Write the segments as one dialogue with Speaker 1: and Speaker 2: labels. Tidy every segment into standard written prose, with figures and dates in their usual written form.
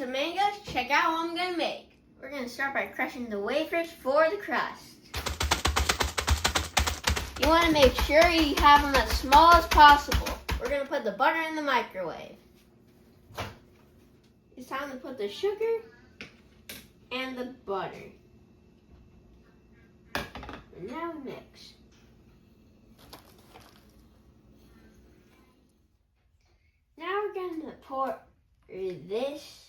Speaker 1: some mangoes, check out what I'm gonna make. We're gonna start by crushing the wafers for the crust. You wanna make sure you have them as small as possible. We're gonna put the butter in the microwave. It's time to put the sugar and the butter. And now mix. Now we're gonna pour this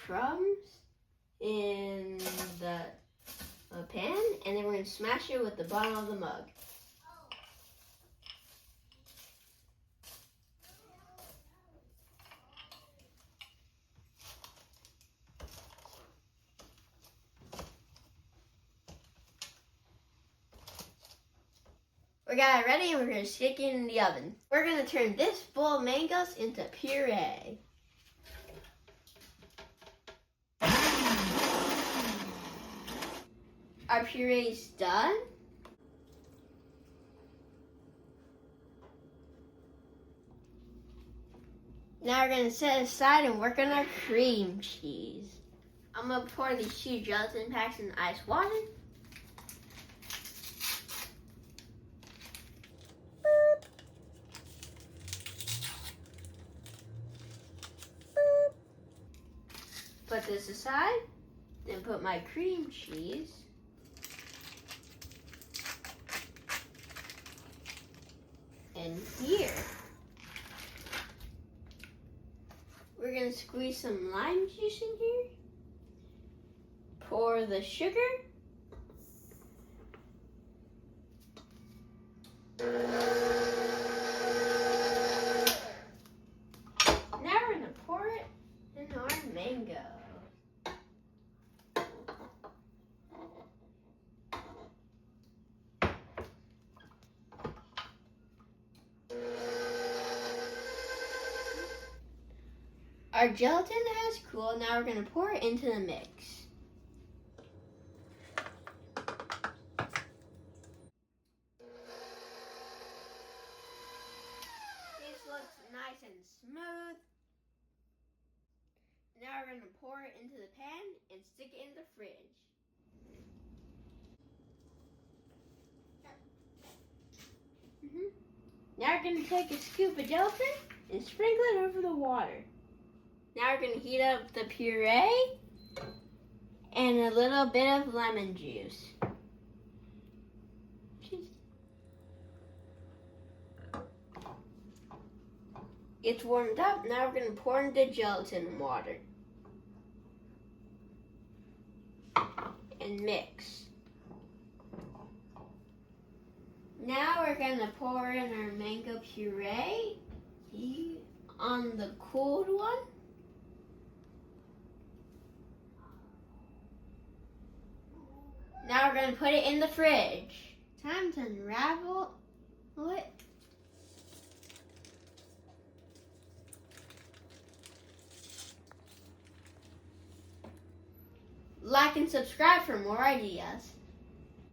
Speaker 1: crumbs in the pan, and then we're gonna smash it with the bottom of the mug. We got it ready and we're gonna stick it in the oven. We're gonna turn this bowl of mangoes into puree. Our puree's done. Now we're gonna set it aside and work on our cream cheese. I'm gonna pour these 2 gelatin packs in ice water. Put this aside, then put my cream cheese. In here. We're gonna squeeze some lime juice in here. Pour the sugar. Now we're gonna pour it in our mango. Our gelatin has cooled. Now we're going to pour it into the mix. This looks nice and smooth. Now we're going to pour it into the pan and stick it in the fridge. Now we're going to take a scoop of gelatin and sprinkle it over the water. Now we're going to heat up the puree and a little bit of lemon juice. It's warmed up. Now we're going to pour in the gelatin water and mix. Now we're going to pour in our mango puree on the cooled one. Now we're going to put it in the fridge. Time to unravel it. Like and subscribe for more ideas.